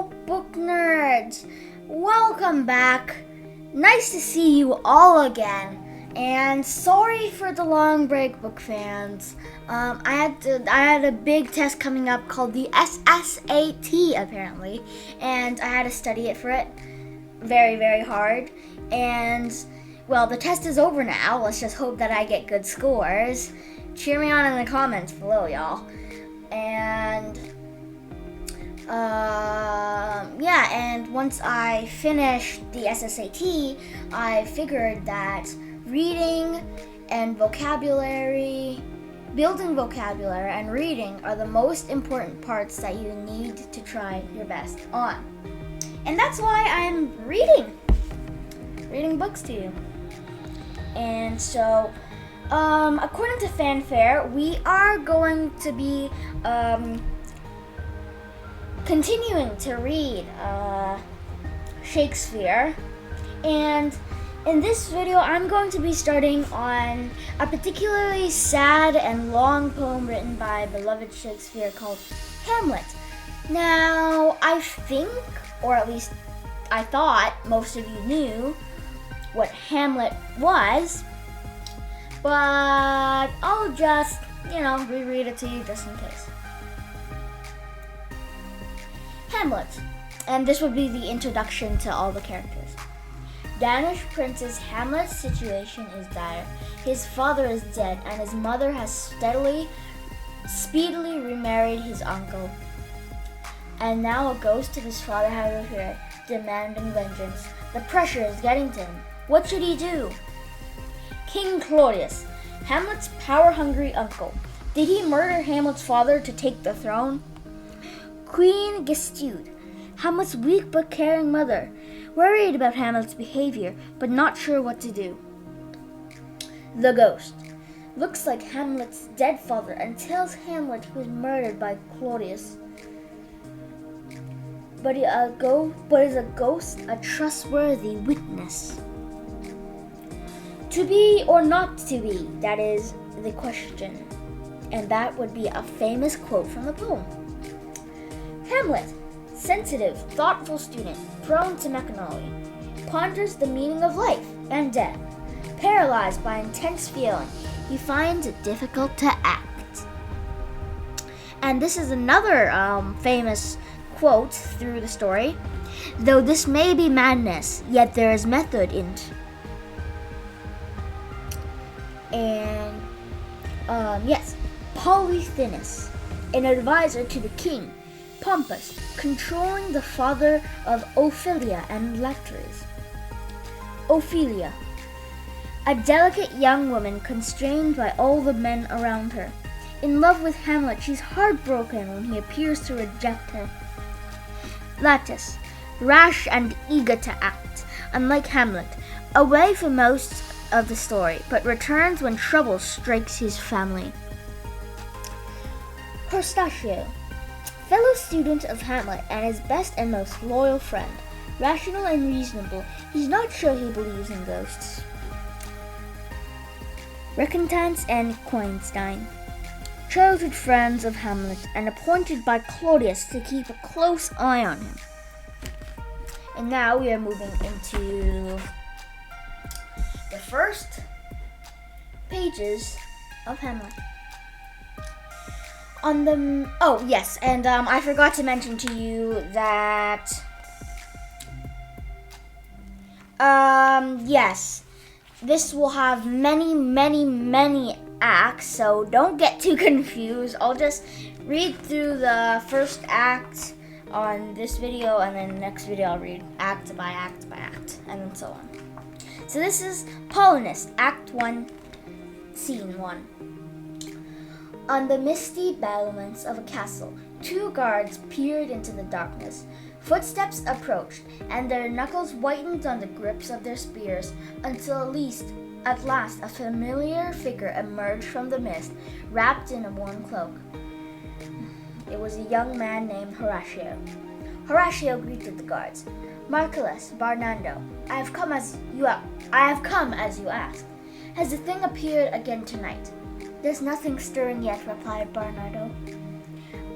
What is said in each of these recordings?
Hello, book nerds! Welcome back. Nice to see you all again. And sorry for the long break, book fans. I had a big test coming up called the SSAT apparently, and I had to study it for it very, very hard. And well, the test is over now. Let's just hope that I get good scores. Cheer me on in the comments below, y'all. And and once I finished the SSAT, I figured that reading and vocabulary, building vocabulary and reading are the most important parts that you need to try your best on. And that's why I'm reading books to you. And so, according to Fanfare, we are going to be continuing to read Shakespeare, and in this video I'm going to be starting on a particularly sad and long poem written by beloved Shakespeare called Hamlet. Now, I think, or at least I thought most of you knew what Hamlet was, but I'll just, reread it to you just in case. Hamlet, and this would be the introduction to all the characters. Danish Prince's Hamlet's situation is dire. His father is dead, and his mother has speedily remarried his uncle. And now a ghost of his father has appeared, demanding vengeance. The pressure is getting to him. What should he do? King Claudius, Hamlet's power-hungry uncle. Did he murder Hamlet's father to take the throne? Queen Gestude, Hamlet's weak but caring mother, worried about Hamlet's behavior but not sure what to do. The ghost looks like Hamlet's dead father and tells Hamlet he was murdered by Claudius. But is a ghost a trustworthy witness? To be or not to be, that is the question. And that would be a famous quote from the poem. Hamlet, sensitive, thoughtful student, prone to melancholy, ponders the meaning of life and death. Paralyzed by intense feeling, he finds it difficult to act. And this is another famous quote through the story. Though this may be madness, yet there is method in it. And yes, Polyphemus, an advisor to the king, pompous, controlling the father of Ophelia and Latres. Ophelia, a delicate young woman constrained by all the men around her. In love with Hamlet, she's heartbroken when he appears to reject her. Latus, rash and eager to act, unlike Hamlet, away for most of the story, but returns when trouble strikes his family. Horatio, fellow student of Hamlet and his best and most loyal friend. Rational and reasonable, he's not sure he believes in ghosts. Recondance and Coinstein, childhood friends of Hamlet and appointed by Claudius to keep a close eye on him. And now we are moving into the first pages of Hamlet. I forgot to mention to you that this will have many acts, so don't get too confused. I'll just read through the first act on this video, and then the next video I'll read act by act by act, and then so on. So this is Polonus, Act 1, Scene 1. On the misty battlements of a castle, two guards peered into the darkness. Footsteps approached, and their knuckles whitened on the grips of their spears, until at last a familiar figure emerged from the mist, wrapped in a warm cloak. It was a young man named Horatio. Horatio greeted the guards. Marcellus, Barnando, I have come as you asked. Has the thing appeared again tonight? There's nothing stirring yet, replied Bernardo.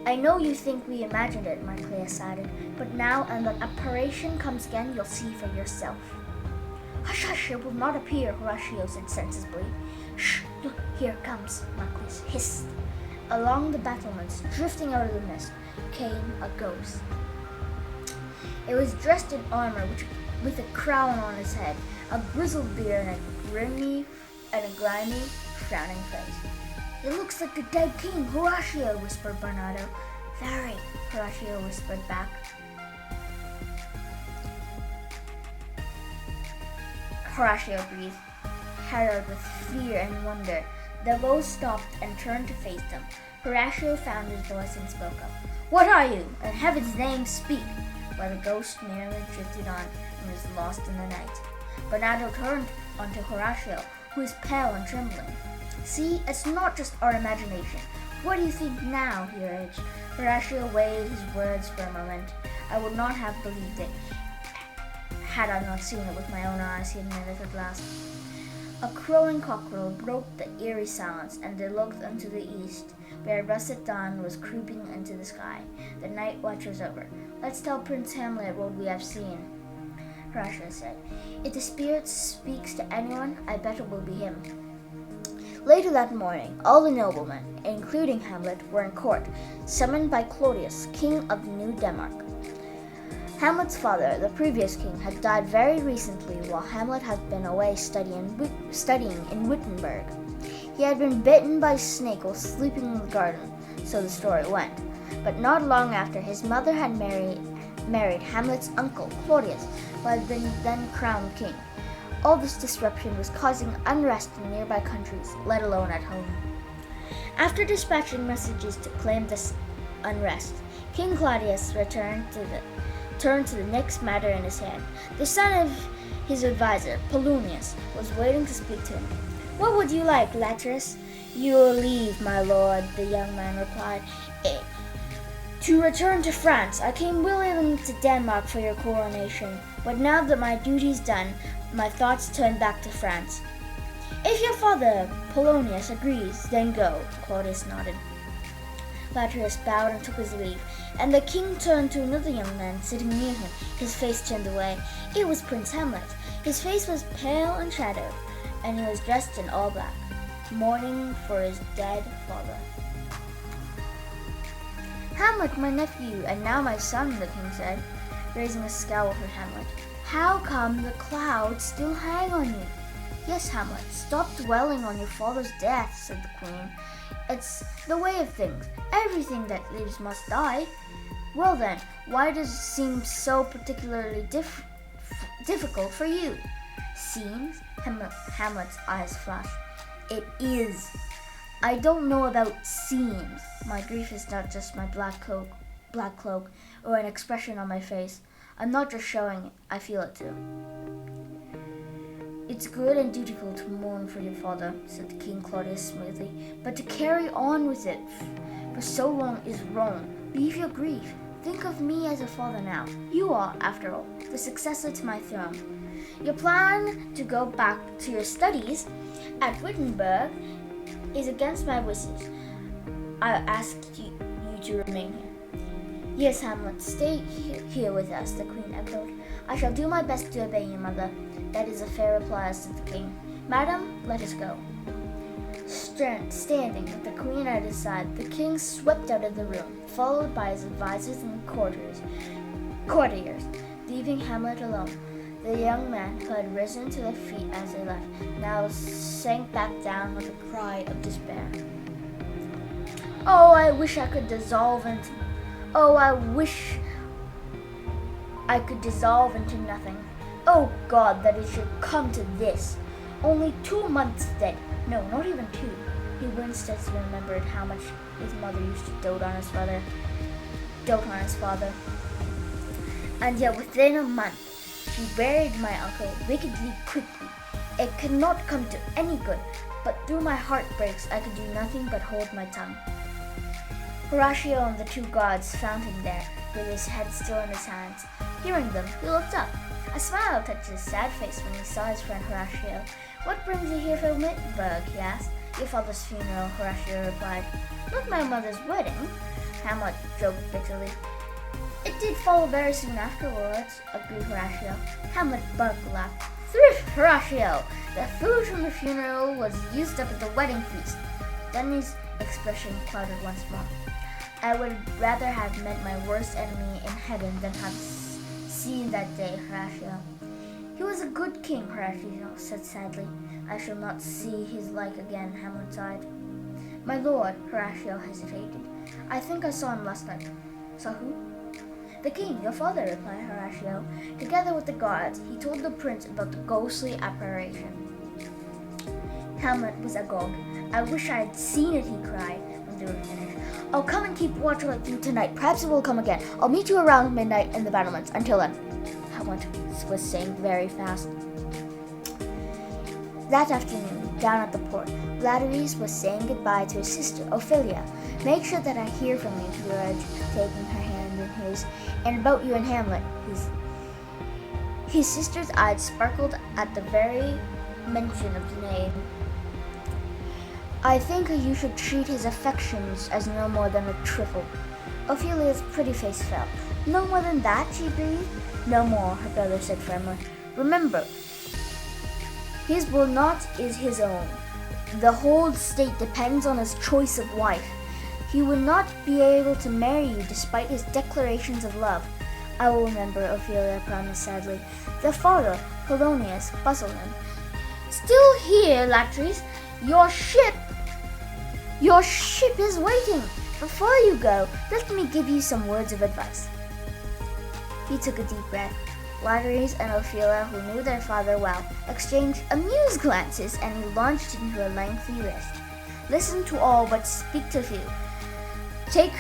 I know you think we imagined it, Marcellus added, but now and the apparition comes again, you'll see for yourself. Hush, hush, it will not appear, Horatio said sensibly. Shh, look, here it comes, Marcellus hissed. Along the battlements, drifting out of the mist, came a ghost. It was dressed in armor with a crown on his head, a grizzled beard, and a grimy, frowning face. It looks like the dead king, Horatio, whispered Bernardo. Very, Horatio whispered back. Horatio breathed, harrowed with fear and wonder. The ghost stopped and turned to face them. Horatio found his voice and spoke up. What are you? In heaven's name, speak! While the ghost merely drifted on and was lost in the night. Bernardo turned onto Horatio, who was pale and trembling. See, it's not just our imagination. What do you think now? He urged. Horatio weighed his words for a moment. I would not have believed it had I not seen it with my own eyes, he admitted at last. A crowing cockerel broke the eerie silence, and they looked into the east, where russet dawn was creeping into the sky. The night watch was over. Let's tell Prince Hamlet what we have seen, Horatio said. If the spirit speaks to anyone, I bet it will be him. Later that morning, all the noblemen, including Hamlet, were in court, summoned by Claudius, king of New Denmark. Hamlet's father, the previous king, had died very recently while Hamlet had been away studying in Wittenberg. He had been bitten by a snake while sleeping in the garden, so the story went. But not long after, his mother had married Hamlet's uncle, Claudius, who had been then crowned king. All this disruption was causing unrest in nearby countries, let alone at home. After dispatching messages to claim this unrest, King Claudius turned to the next matter in his hand. The son of his advisor, Polonius, was waiting to speak to him. What would you like, Latris? Your leave, my lord, the young man replied. To return to France. I came willingly to Denmark for your coronation, but now that my duty's done, my thoughts turn back to France. If your father, Polonius, agrees, then go, Claudius nodded. Latris bowed and took his leave, and the king turned to another young man sitting near him, his face turned away. It was Prince Hamlet. His face was pale and shadowed, and he was dressed in all black, mourning for his dead father. Hamlet, my nephew, and now my son, the king said, raising a scowl for Hamlet. How come the clouds still hang on you? Yes, Hamlet, stop dwelling on your father's death, said the queen. It's the way of things. Everything that lives must die. Well then, why does it seem so particularly difficult for you? Seems? Hamlet's eyes flashed. It is. I don't know about seems. My grief is not just my black cloak, or an expression on my face. I'm not just showing it, I feel it too. It's good and dutiful to mourn for your father, said the King Claudius smoothly, but to carry on with it for so long is wrong. Leave your grief. Think of me as a father now. You are, after all, the successor to my throne. Your plan to go back to your studies at Wittenberg is against my wishes. I ask you to remain here. Yes, Hamlet, stay here with us, the queen echoed. I shall do my best to obey you, mother. That is a fair reply, said the king. Madam, let us go. Standing with the queen at his side, the king swept out of the room, followed by his advisors and courtiers, leaving Hamlet alone. The young man, who had risen to their feet as they left, now sank back down with a cry of despair. Oh, I wish I could dissolve into nothing. Oh God, that it should come to this. Only 2 months dead. No, not even 2. He winced as he remembered how much his mother used to dote on his father. And yet within a month, she buried my uncle wickedly quickly. It could not come to any good, but through my heartbreaks I could do nothing but hold my tongue. Horatio and the 2 guards found him there, with his head still in his hands. Hearing them, he looked up. A smile touched his sad face when he saw his friend Horatio. What brings you here from Wittenberg? He asked. Your father's funeral, Horatio replied. Not my mother's wedding. Hamlet joked bitterly. It did follow very soon afterwards, agreed Horatio. Hamlet barked a laugh. Thrift, Horatio! The food from the funeral was used up at the wedding feast. Then his expression clouded once more. I would rather have met my worst enemy in heaven than have seen that day, Horatio. He was a good king, Horatio said sadly. I shall not see his like again, Hamlet sighed. My lord, Horatio hesitated. I think I saw him last night. Saw who? The king, your father, replied Horatio. Together with the guards, he told the prince about the ghostly apparition. Hamlet was agog. I wish I had seen it, he cried when they were finished. I'll come and keep watch with you tonight. Perhaps it will come again. I'll meet you around midnight in the battlements. Until then, Hamlet was saying very fast. That afternoon, down at the port, Latteries was saying goodbye to his sister, Ophelia. Make sure that I hear from you, he urged, taking her hand in his, and about you and Hamlet. His sister's eyes sparkled at the very mention of the name. I think you should treat his affections as no more than a trifle. Ophelia's pretty face fell. No more than that, she breathed. No more, her brother said firmly. Remember, his will not is his own. The whole state depends on his choice of wife. He would not be able to marry you despite his declarations of love. I will remember, Ophelia promised sadly. The father, Polonius, bustled him. Still here, Latteries. Your ship is waiting. Before you go, let me give you some words of advice. He took a deep breath. Latteries and Ophelia, who knew their father well, exchanged amused glances, and he launched into a lengthy list. Listen to all, but speak to few. Take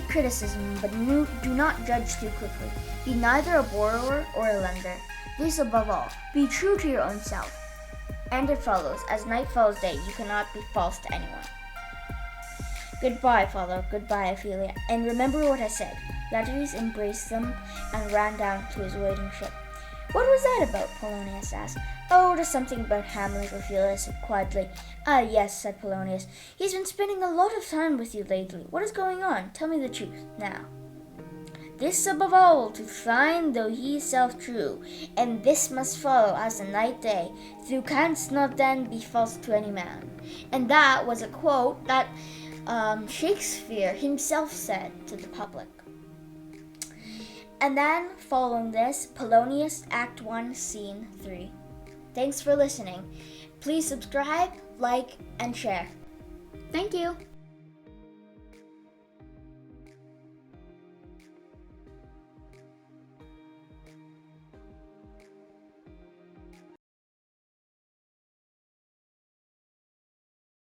criticism, but do not judge too quickly. Be neither a borrower or a lender. This above all, be true to your own self. And it follows, as night follows day, you cannot be false to anyone. Goodbye, father, goodbye, Ophelia, and remember what I said. Latteries embraced them and ran down to his waiting ship. What was that about? Polonius asked. Oh, just something about Hamlet, Ophelia said quietly. Ah, yes, said Polonius. He's been spending a lot of time with you lately. What is going on? Tell me the truth, now. This above all, to find though he is self-true, and this must follow as the night day. Thou canst not then be false to any man. And that was a quote that Shakespeare himself said to the public. And then, following this, Polonius Act 1, Scene 3. Thanks for listening. Please subscribe, like, and share. Thank you.